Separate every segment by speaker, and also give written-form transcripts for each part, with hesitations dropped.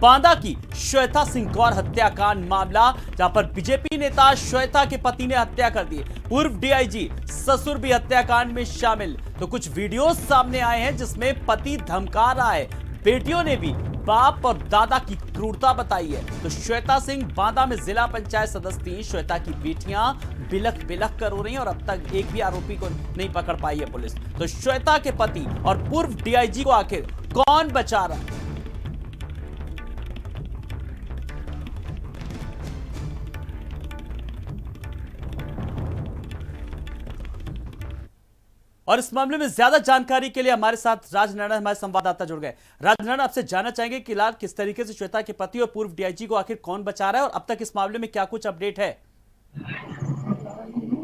Speaker 1: बांदा की श्वेता सिंह गौर हत्याकांड मामला, जहां पर बीजेपी नेता श्वेता के पति ने हत्या कर दी। पूर्व डीआईजी ससुर भी हत्याकांड में शामिल। तो कुछ वीडियोस सामने आए हैं जिसमें पति धमका रहा है। बेटियों ने भी बाप और दादा की क्रूरता बताई है। तो श्वेता सिंह बांदा में जिला पंचायत सदस्य थी। श्वेता की बेटियां बिलख बिलख कर रो रही हैं और अब तक एक भी आरोपी को नहीं पकड़ पाई है पुलिस। तो श्वेता के पति और पूर्व डीआईजी को आखिर कौन बचा रहा है? और इस मामले में ज्यादा जानकारी के लिए हमारे साथ राजनारायण, हमारे संवाददाता जुड़ गए। राजनारायण, आपसे जानना चाहेंगे कि लाल किस तरीके से श्वेता के पति और पूर्व डीआईजी को आखिर कौन बचा रहा है और अब तक इस मामले में क्या कुछ अपडेट है?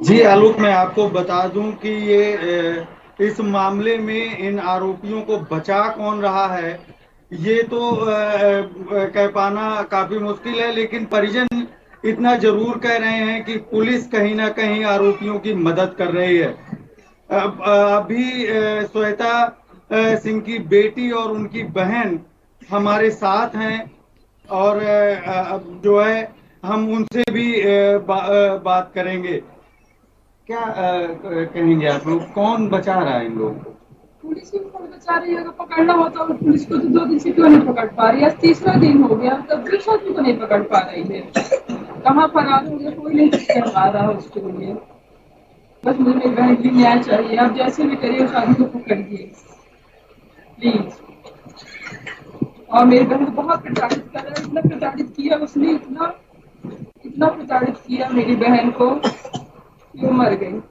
Speaker 2: जी आलोक, मैं आपको बता दूं कि इस मामले में इन आरोपियों को बचा कौन रहा है ये तो कह पाना काफी मुश्किल है, लेकिन परिजन इतना जरूर कह रहे हैं कि पुलिस कहीं ना कहीं आरोपियों की मदद कर रही है। अभी श्वेता सिंह की बेटी और उनकी बहन हमारे साथ हैं और अब जो है हम उनसे भी बात करेंगे। क्या कहेंगे आप लोग, कौन बचा रहा है इन लोगों को?
Speaker 3: पुलिस ही उनको बचा रही है। अगर पकड़ना होता है पुलिस को तो 2 दिन से क्यों नहीं पकड़ पा रही है? आज तीसरा दिन हो गया, तब भी आदमी को नहीं पकड़ पा रही है। कहाँ फरार हो गया, कोई नहीं कर पा रहा है उसके लिए। बस मुझे मेरी बहन की न्याय चाहिए। आप जैसे भी करिए उस आदमी को पकड़िए प्लीज। और मेरी बहन को बहुत प्रताड़ित कर रहा है, इतना प्रताड़ित किया उसने, इतना प्रताड़ित किया मेरी बहन को कि वो मर गई।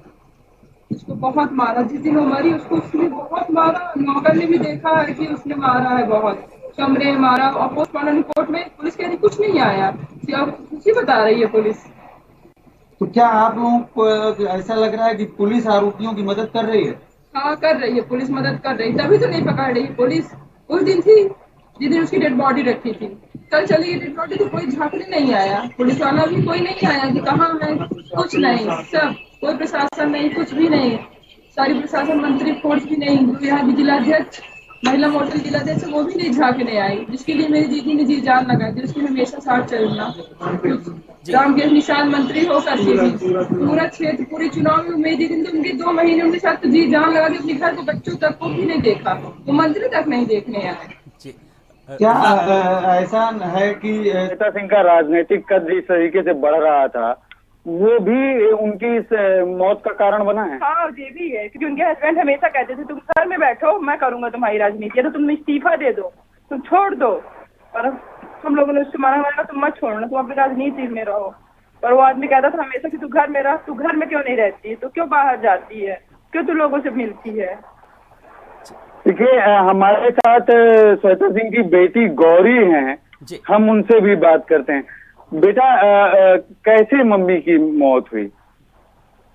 Speaker 3: उसको बहुत मारा, जिस दिन वो मरी उसको उसने बहुत मारा। नौकर ने भी देखा है कि उसने मारा है, बहुत कमरे में मारा। और पोस्टमार्टम रिपोर्ट में पुलिस कह रही कुछ नहीं आया, कुछ ही बता रही है पुलिस।
Speaker 2: तो क्या आप लोगों को ऐसा लग रहा है कि पुलिस आरोपियों की मदद कर रही है?
Speaker 3: हाँ, कर रही है पुलिस, मदद कर रही, तभी तो नहीं पकड़ रही पुलिस। उस दिन थी जिस दिन उसकी डेड बॉडी रखी थी, कल चली गई डेड बॉडी तो कोई झांकने नहीं आया। पुलिस वाला भी कोई नहीं आया कि कहाँ है, कुछ नहीं। सब कोई प्रशासन नहीं, कुछ भी नहीं। सारी प्रशासन मंत्री फोर्स भी नहीं, जो यहाँ की जिलाध्यक्ष महिला मोर्चा जिलाध्यक्ष वो भी नहीं झांकने आई, जिसके लिए मेरी दीदी ने जी जान लगाई थी। उसके हमेशा साथ चलना। राम के निशान मंत्री होकर के भी पूरा क्षेत्र, पूरे चुनाव में मेरी दीदी ने उनके 2 महीने उनके साथ जी जान लगा के अपने घर के बच्चों तक को भी नहीं देखा, वो मंत्री तक नहीं देखने आए।
Speaker 2: क्या ऐसा है कि
Speaker 4: श्वेता सिंह का राजनीतिक कद जिस तरीके से बढ़ रहा था वो भी उनकी इस मौत का कारण बना है?
Speaker 5: हाँ, ये भी है, क्योंकि उनके हस्बैंड हमेशा कहते थे तुम घर में बैठो, मैं करूंगा तुम्हारी राजनीति, या तो तुम इस्तीफा दे दो, तुम छोड़ दो। और हम लोगों ने उससे माना तुम मत छोड़ना, तुम अपनी राजनीति में रहो। और वो आदमी कहता था हमेशा कि तू घर में रह, तू घर में क्यों नहीं रहती है, तू क्यों बाहर जाती है, क्यों तू लोगों से मिलती है।
Speaker 4: देखिए, हमारे साथ श्वेता सिंह की बेटी गौरी हैं, हम उनसे भी बात करते हैं। बेटा, कैसे मम्मी की मौत हुई?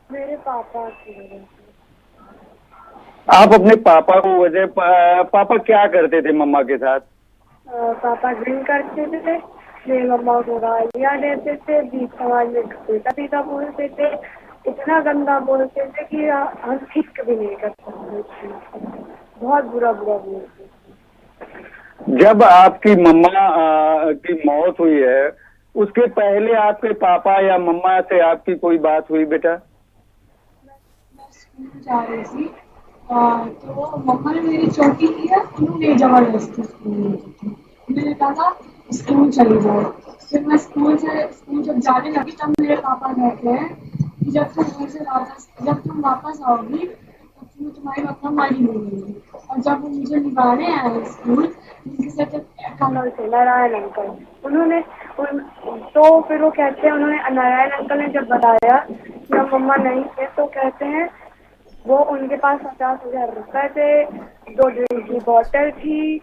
Speaker 6: मेरे पापा की वजह से।
Speaker 4: आप अपने पापा को वजह पापा क्या करते थे मम्मा के साथ?
Speaker 6: पापा ड्रिंक करते थे, मेरी मम्मा को गालियाँ देते थे, बीच समाज में पीता पीता बोलते थे, इतना गंदा बोलते थे कि हम ठीक भी नहीं कर सकते, बहुत बुरा बोलते थे।
Speaker 4: जब आपकी मम्मा की मौत हुई है उसके पहले आपके पापा या मम्मा से आपकी कोई बात हुई बेटा?
Speaker 3: मैं स्कूल जा रही थी तो मम्मा ने मेरी चोटी किया, उन्होंने जबरदस्ती स्कूल ले गई। मैंने कहा स्कूल चली जाओ। फिर मैं स्कूल जब जाने लगी तब मेरे पापा कहते हैं कि जब तुम वापस आओगी तब तुम्हारी मम्मा मरी होगी। और जब वो मुझे निभाने आए स्कूल,
Speaker 6: नारायण अंकल उन्होंने तो फिर वो कहते हैं, उन्होंने नारायण अंकल ने जब बताया कि मम्मा नहीं थे तो कहते हैं वो उनके पास 50,000 रुपए थे, 2 ड्रिंक की बोतल थी,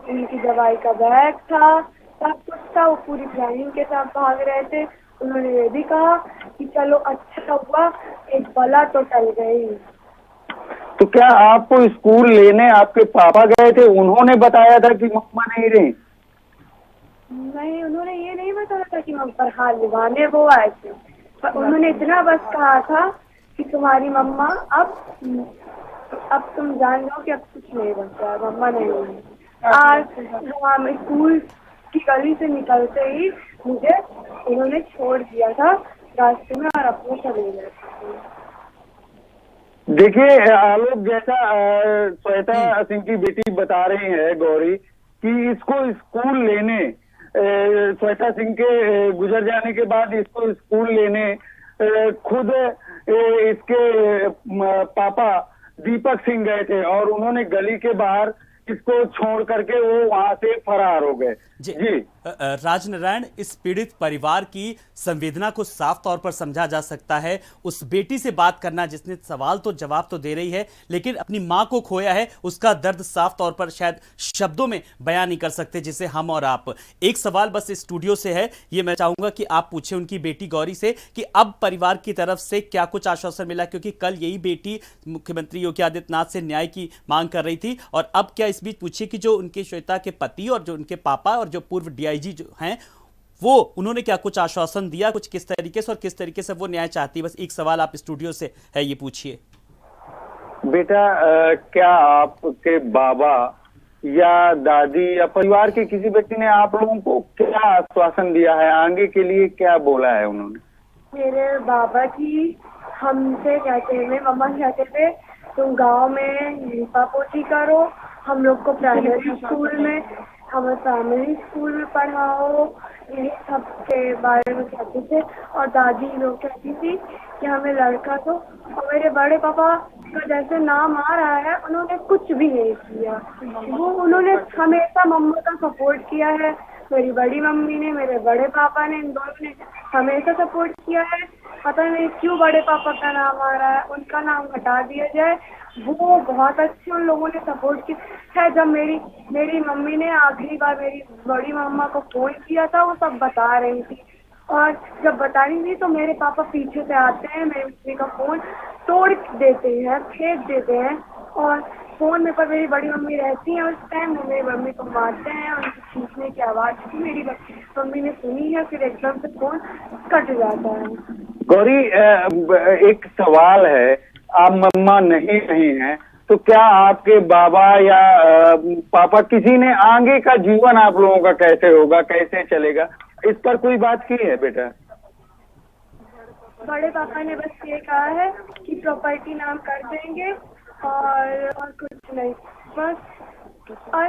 Speaker 6: उनकी दवाई का बैग था, सब कुछ था। वो पूरी प्लानिंग के साथ भाग रहे थे। उन्होंने ये भी कहा कि चलो अच्छा हुआ, एक बला तो टल गई।
Speaker 4: तो क्या आपको स्कूल लेने आपके पापा गए थे? उन्होंने बताया था कि मम्मा नहीं रही?
Speaker 6: नहीं, उन्होंने ये नहीं बताया था कि हम पर हाथ निभाने वो आए थे, पर उन्होंने इतना बस कहा था कि तुम्हारी मम्मा अब तुम जान जाओ कि अब कुछ नहीं बचा है, मम्मा नहीं हुई। आज हम स्कूल की गली से निकलते ही मुझे उन्होंने छोड़ दिया था रास्ते में और अपने चले गए।
Speaker 4: देखिए आलोक, जैसा श्वेता सिंह की बेटी बता रही है गौरी कि इसको स्कूल लेने, श्वेता सिंह के गुजर जाने के बाद इसको स्कूल लेने खुद इसके पापा दीपक सिंह गए थे और उन्होंने गली के बाहर इसको छोड़ करके वो वहां से फरार हो गए।
Speaker 1: जी राजनारायण, इस पीड़ित परिवार की संवेदना को साफ तौर पर समझा जा सकता है। उस बेटी से बात करना जिसने सवाल तो जवाब तो दे रही है, लेकिन अपनी मां को खोया है, उसका दर्द साफ तौर पर शायद शब्दों में बयान नहीं कर सकते जिसे हम और आप। एक सवाल बस इस स्टूडियो से है, ये मैं चाहूंगा कि आप पूछे उनकी बेटी गौरी से कि अब परिवार की तरफ से क्या कुछ आश्वासन मिला, क्योंकि कल यही बेटी मुख्यमंत्री योगी आदित्यनाथ से न्याय की मांग कर रही थी, और अब क्या इस बीच पूछिए कि जो उनके श्वेता के पति और जो उनके पापा और जो पूर्व डीआईजी जो हैं वो उन्होंने क्या कुछ आश्वासन दिया, कुछ किस तरीके से और किस तरीके से वो न्याय चाहती है। बस एक सवाल आप स्टूडियो से है, ये पूछिए।
Speaker 4: बेटा क्या आपके बाबा या दादी या परिवार के किसी व्यक्ति ने आप लोगों को क्या आश्वासन दिया है, आगे के लिए क्या बोला है उन्होंने?
Speaker 6: मेरे बाबा जी हमसे कहते हैं, मम्मा कहते थे तुम गांव में लिपा पोती करो, हम लोग को प्राइमरी स्कूल में, हमें प्राइमरी स्कूल में पढ़ाओ, यही सब के बारे में कहती थे। और दादी लोग कहती थी कि हमें लड़का दो। और मेरे बड़े पापा का जैसे नाम आ रहा है, उन्होंने कुछ भी नहीं किया। वो उन्होंने हमेशा मम्मा का सपोर्ट किया है। मेरी बड़ी मम्मी ने, मेरे बड़े पापा ने, इन दोनों ने हमेशा सपोर्ट किया है। पता नहीं क्यों बड़े पापा का नाम आ रहा है, उनका नाम हटा दिया जाए। वो बहुत अच्छे उन लोगों ने सपोर्ट किया है। जब मेरी मम्मी ने आखिरी बार मेरी बड़ी मम्मा को फोन किया था, वो सब बता रही थी, और जब बता रही थी तो मेरे पापा पीछे से आते हैं, मेरी मम्मी का फोन तोड़ देते हैं, फेंक देते हैं, और फोन में पर मेरी बड़ी मम्मी रहती है उस टाइम, वो मेरी मम्मी को मारते हैं। उनकी चीखने की आवाज थी, मेरी मम्मी ने सुनी है, फिर एकदम से फोन कट जाता है।
Speaker 4: गौरी एक सवाल है, आप मम्मा नहीं हैं तो क्या आपके बाबा या पापा किसी ने आगे का जीवन आप लोगों का कैसे होगा, कैसे चलेगा, इस पर कोई बात की है बेटा?
Speaker 6: बड़े पापा ने बस ये कहा है कि प्रॉपर्टी नाम कर देंगे और कुछ नहीं बस। और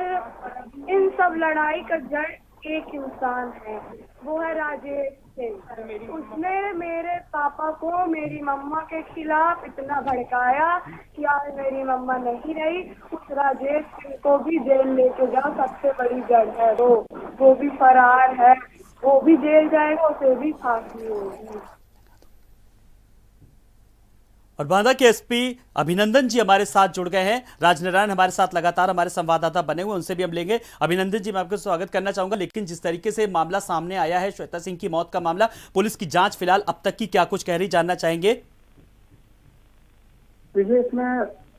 Speaker 6: इन सब लड़ाई का जड़ एक इंसान है, वो है राजेश सिंह। उसने मेरे पापा को मेरी मम्मा के खिलाफ इतना भड़काया कि आज मेरी मम्मा नहीं रही। उस राजेश सिंह को भी जेल लेके जाओ, सबसे बड़ी जड़ है वो भी फरार है, वो भी जेल जाएगा, उसे भी फांसी होगी।
Speaker 1: और बांदा के एसपी अभिनंदन जी हमारे साथ जुड़ गए हैं। राजनारायण हमारे साथ लगातार हमारे संवाददाता बने हुए, उनसे भी हम लेंगे। अभिनंदन जी, मैं आपका स्वागत करना चाहूंगा, लेकिन जिस तरीके से मामला सामने आया है, श्वेता सिंह की मौत का मामला, पुलिस की जांच फिलहाल अब तक की क्या कुछ कह रही, जानना चाहेंगे।
Speaker 7: देखिए, इसमें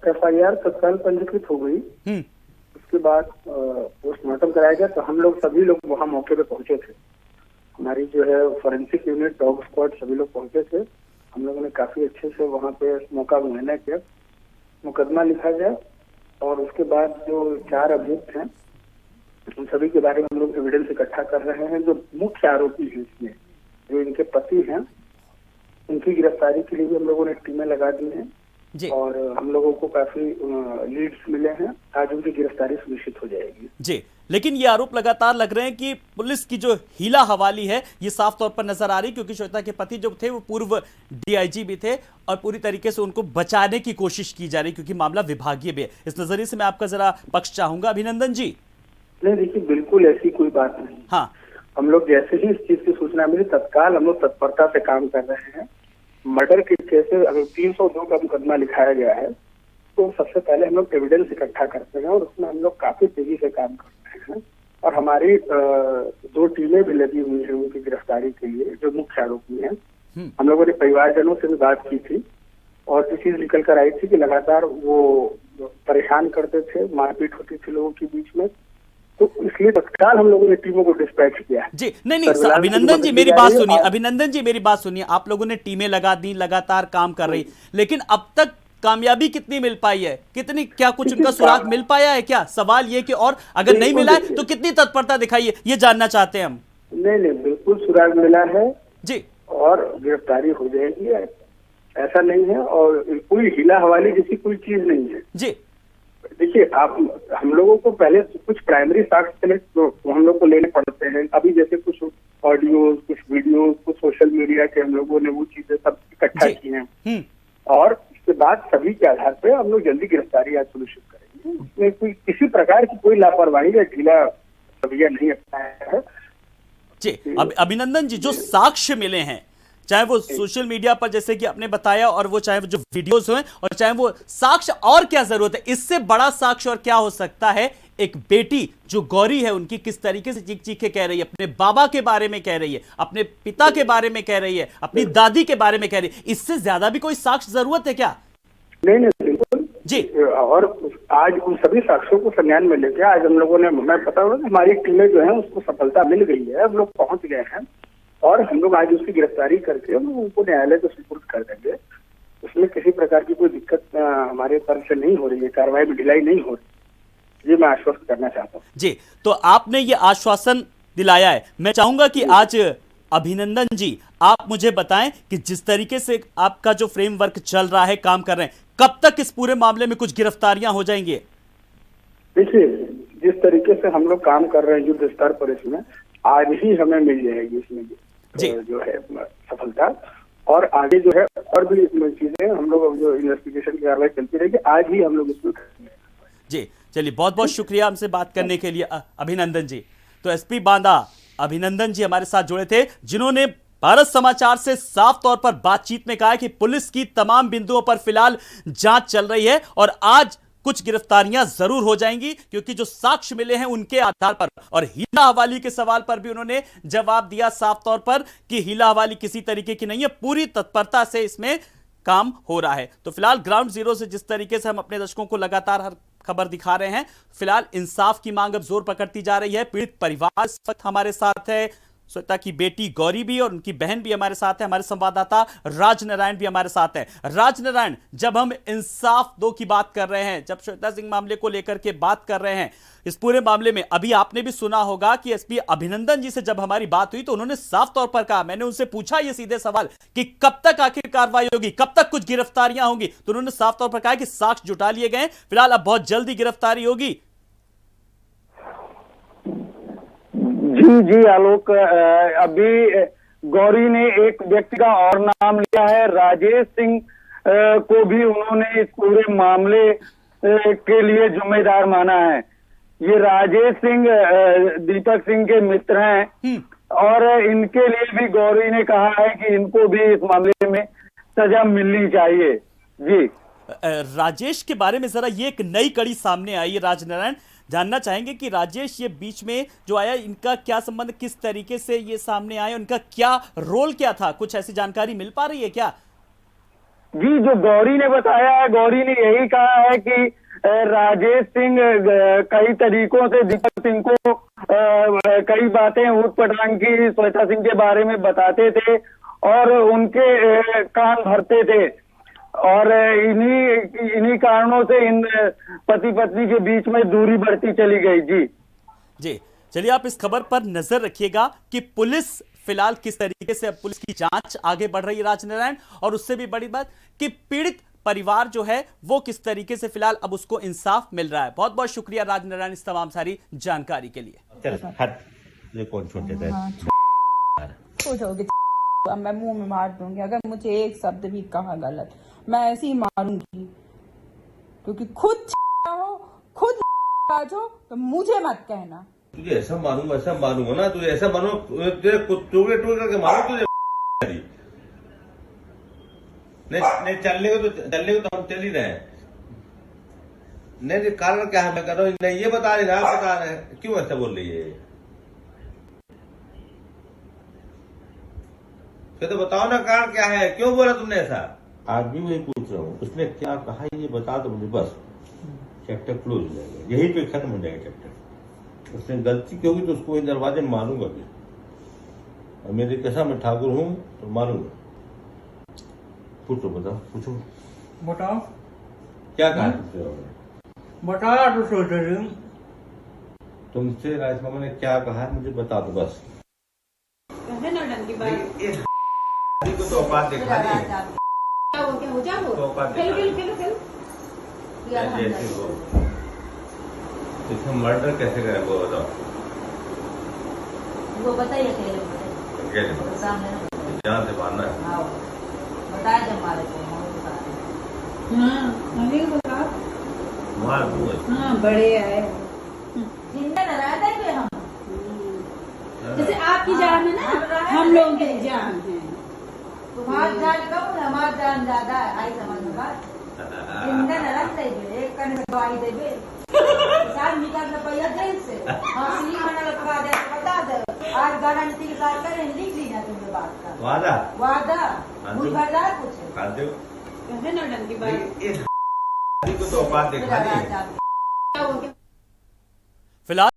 Speaker 7: FIR तत्काल पंजीकृत हो गई। उसके बाद पोस्टमार्टम कराया गया, तो हम लोग सभी लोग वहाँ मौके पे पहुंचे थे। हमारी जो है फॉरेंसिक यूनिट, डॉग स्क्वाड, सभी लोग पहुंचे थे। हम लोगों ने काफी अच्छे से वहाँ पे मौका मुआयना किया, मुकदमा लिखा गया, और उसके बाद जो 4 अभियुक्त हैं उन सभी के बारे में हम लोग एविडेंस इकट्ठा कर रहे हैं। जो मुख्य आरोपी हैं इसमें, जो इनके पति हैं, उनकी गिरफ्तारी के लिए भी हम लोगों ने टीमें लगा दी हैं
Speaker 1: जी।
Speaker 7: और हम लोगों को काफी लीड्स मिले हैं। आज उनकी गिरफ्तारी सुनिश्चित हो जाएगी
Speaker 1: जी। लेकिन ये आरोप लगातार लग रहे हैं कि पुलिस की जो हीला हवाली है ये साफ तौर पर नजर आ रही, क्योंकि श्वेता के पति जो थे वो पूर्व डीआईजी भी थे और पूरी तरीके से उनको बचाने की कोशिश की जा रही, क्योंकि मामला विभागीय भी है। इस नजरिए से मैं आपका जरा पक्ष चाहूंगा अभिनंदन जी।
Speaker 7: नहीं, देखिए, बिल्कुल ऐसी कोई बात नहीं।
Speaker 1: हाँ,
Speaker 7: हम लोग जैसे ही इस चीज की सूचना मिली, तत्काल हम लोग तत्परता से काम कर रहे हैं। मर्डर के केस से अगर 302 का मुकदमा लिखाया गया है, तो सबसे पहले हम लोग एविडेंस इकट्ठा करते हैं और उसमें हम लोग काफी तेजी से काम कर रहे हैं। और हमारी 2 टीमें भी लगी हुई हैं उनकी गिरफ्तारी के लिए, जो मुख्य आरोपी हैं। हम लोगों ने परिवारजनों से भी बात की थी और ये चीज निकल कर आई थी कि लगातार वो परेशान करते थे, मारपीट होती थी लोगों के बीच में, तो इसलिए तत्काल हम लोगों ने टीमों को डिस्पैच किया है।
Speaker 1: जी। नहीं, अभिनंदन जी मेरी बात सुनिए, अभिनंदन जी मेरी बात सुनिए। आप लोगों ने टीमें लगा दी, लगातार काम कर रही, लेकिन अब तक कामयाबी कितनी मिल पाई है, कितनी, क्या कुछ उनका सुराग मिल पाया है क्या? सवाल ये कि और अगर नहीं मिला है तो कितनी तत्परता दिखाई है, ये जानना चाहते हैं हम।
Speaker 7: नहीं, बिल्कुल सुराग मिला है
Speaker 1: जी,
Speaker 7: और गिरफ्तारी हो जाएगी, ऐसा नहीं है। और कोई हिला हवाली जैसी कोई चीज नहीं है
Speaker 1: जी।
Speaker 7: देखिए, आप हम लोगों को पहले कुछ प्राइमरी साक्ष्य तो हम लोग को लेने पड़ते हैं। अभी जैसे कुछ ऑडियो, कुछ वीडियो, कुछ सोशल मीडिया के हम लोगों ने वो चीजें सब इकट्ठा की हैं, और उसके बाद सभी के आधार पे हम लोग जल्दी गिरफ्तारी आज सुनिश्चित करेंगे। इसमें कोई किसी प्रकार की कोई लापरवाही या ढीला रवैया नहीं अपनाया है।
Speaker 1: जी, अभिनंदन जी, जो साक्ष्य मिले हैं, चाहे वो सोशल मीडिया पर जैसे कि आपने बताया, और वो चाहे वो जो वीडियोस हुए, और चाहे वो साक्ष्य, और क्या जरूरत है? इससे बड़ा साक्ष्य और क्या हो सकता है? एक बेटी जो गौरी है, उनकी किस तरीके से चीख चीख के कह रही है, अपने बाबा के बारे में कह रही है, अपने पिता के बारे में कह रही है, अपनी दादी के बारे में कह रही है, इससे ज्यादा भी कोई साक्ष्य जरूरत है क्या?
Speaker 7: नहीं, बिल्कुल
Speaker 1: जी।
Speaker 7: और आज उन सभी साक्ष्यों को संज्ञान में लेके आज हम लोगों ने, मैं पता होगा कि हमारी टीमें जो है उसको सफलता मिल गई है, हम लोग पहुंच गए हैं, और हम लोग आज उसकी गिरफ्तारी करके उनको न्यायालय को सुपुर्द कर देंगे। उसमें किसी प्रकार की कोई दिक्कत हमारे तरफ से नहीं हो रही है, कार्रवाई में ढिलाई नहीं हो रही, ये मैं आश्वस्त करना चाहता हूँ।
Speaker 1: जी, तो आपने ये आश्वासन दिलाया है। मैं चाहूंगा कि आज अभिनंदन जी, आप मुझे बताएं कि जिस तरीके से आपका जो फ्रेमवर्क चल रहा है, काम कर रहे हैं, कब तक इस पूरे मामले में कुछ गिरफ्तारियां हो जाएंगी?
Speaker 7: देखिए, जिस तरीके से हम लोग काम कर रहे हैं युद्ध स्तर पर, इसमें आज ही हमें मिल जाएगी इसमें जो है सफलता, और आगे जो है और भी चीजें हम लोग जो इन्वेस्टिगेशन की कार्रवाई चलती रहेगी, आज ही हम लोग इसमें करेंगे।
Speaker 1: जी, चलिए, बहुत बहुत शुक्रिया हमसे बात करने के लिए अभिनंदन जी। तो एसपी बांदा अभिनंदन जी हमारे साथ जुड़े थे, जिन्होंने भारत समाचार से साफ तौर पर बातचीत में कहा कि पुलिस की तमाम बिंदुओं पर फिलहाल जांच चल रही है, और आज कुछ गिरफ्तारियां जरूर हो जाएंगी, क्योंकि जो साक्ष्य मिले हैं उनके आधार पर। और हीला हवाली के सवाल पर भी उन्होंने जवाब दिया साफ तौर पर कि हीला हवाली किसी तरीके की नहीं है, पूरी तत्परता से इसमें काम हो रहा है। तो फिलहाल ग्राउंड जीरो से जिस तरीके से हम अपने दर्शकों को लगातार हर खबर दिखा रहे हैं, फिलहाल इंसाफ की मांग अब जोर पकड़ती जा रही है। पीड़ित परिवार इस वक्त हमारे साथ है, श्वेता की बेटी गौरी भी और उनकी बहन भी हमारे साथ है, हमारे संवाददाता राजनारायण भी हमारे साथ है। राजनारायण, जब हम इंसाफ दो की बात कर रहे हैं, जब श्वेता सिंह मामले को लेकर के बात कर रहे हैं, इस पूरे मामले में अभी आपने भी सुना होगा कि एसपी अभिनंदन जी से जब हमारी बात हुई तो उन्होंने साफ तौर पर कहा, मैंने उनसे पूछा ये सीधे सवाल कि कब तक आखिर कार्रवाई होगी, कब तक कुछ गिरफ्तारियां होंगी, तो उन्होंने साफ तौर पर कहा कि साक्ष्य जुटा लिए गए, फिलहाल अब बहुत जल्दी गिरफ्तारी होगी।
Speaker 4: जी आलोक, अभी गौरी ने एक व्यक्ति का और नाम लिया है, राजेश सिंह को भी उन्होंने इस पूरे मामले के लिए जिम्मेदार माना है। ये राजेश सिंह दीपक सिंह के मित्र हैं, और इनके लिए भी गौरी ने कहा है कि इनको भी इस मामले में सजा मिलनी चाहिए। जी,
Speaker 1: राजेश के बारे में जरा ये एक नई कड़ी सामने आई है। राजनारायण, जानना चाहेंगे कि राजेश ये बीच में जो आया, इनका क्या संबंध, किस तरीके से ये सामने आया, उनका क्या रोल क्या था, कुछ ऐसी जानकारी मिल पा रही है क्या?
Speaker 4: जी, जो गौरी ने बताया है, गौरी ने यही कहा है कि राजेश सिंह कई तरीकों से दीपक सिंह को कई बातें ऊट पटांग की श्वेता सिंह के बारे में बताते थे और उनके कान भरते थे, और इन्हीं कारणों से इन पति पत्नी के बीच में दूरी बढ़ती चली गई। जी,
Speaker 1: चलिए, आप इस खबर पर नजर रखिएगा कि पुलिस फिलहाल किस तरीके से, अब पुलिस की जांच आगे बढ़ रही है राजनारायण, और उससे भी बड़ी बात कि पीड़ित परिवार जो है वो किस तरीके से फिलहाल अब उसको इंसाफ मिल रहा है। बहुत बहुत शुक्रिया राजनारायण इस तमाम सारी जानकारी के लिए।
Speaker 8: कौन छोटे थे?
Speaker 3: मैं मुंह में मार दूंगी अगर मुझे एक शब्द भी कहा गलत, मैं ऐसे ही मारूंगी, क्योंकि खुद हो, खुद हो, तो मुझे मत कहना।
Speaker 8: तुझे ऐसा मारूंगा ना, तुझे ऐसा मारू, तेरे टुकड़े करके मारू तुझे। नहीं चलने को तो हम चल ही रहे हैं। नहीं, कारण क्या है मैं कर रहा हूँ, नहीं ये बता रहे हैं, क्यों ऐसा बोल रही है? फिर तो बताओ ना, कारण क्या है, क्यों बोला तुमने ऐसा? आज भी वही पूछ रहा हूँ, उसने क्या कहा ये बता दो मुझे, बस चैप्टर क्लोज हो जाएगा, यही पे खत्म हो जाएगा चैप्टर। उसने गलती की होगी तो उसको दरवाजे में मारूंगा भी, और मेरे कैसा मैं ठाकुर हूँ तो मारूंगा। पूछो, बताओ, पूछो,
Speaker 9: बताओ।
Speaker 8: क्या कहा तुमसे उन्होंने?
Speaker 9: बताया तो सोचा जी
Speaker 8: तुमसे राजेश मामा ने क्या कहा है मुझे बता दो बस। को तो औकात दिखा दी तो औकात जैसे हो इसमें मर्डर कैसे करे वो बताओ।
Speaker 10: वो बताइए
Speaker 8: जहाँ से मारना है
Speaker 10: बताया जब मारे को
Speaker 8: मार दूंगा।
Speaker 9: हाँ बड़े आए
Speaker 10: जिंदा डराया था कि हम
Speaker 9: जैसे आपकी जान है ना हम लोगों की जान है।
Speaker 10: तुम्हारी जान कम हमारी जान ज्यादा है। आई समझ में बात जिंदा डरा देवे एक कने दवाई देवे साल निकाल रुपया दे से हाँ सी मना लगा दे बता दे आज गारंटी के साथ करें लिख ली ना तुमने बात का वादा मुझे भरदा कुछ
Speaker 8: खा दो
Speaker 9: कहते ना डंडी बात
Speaker 8: को तो औकात दिखा दी।
Speaker 1: फिलहाल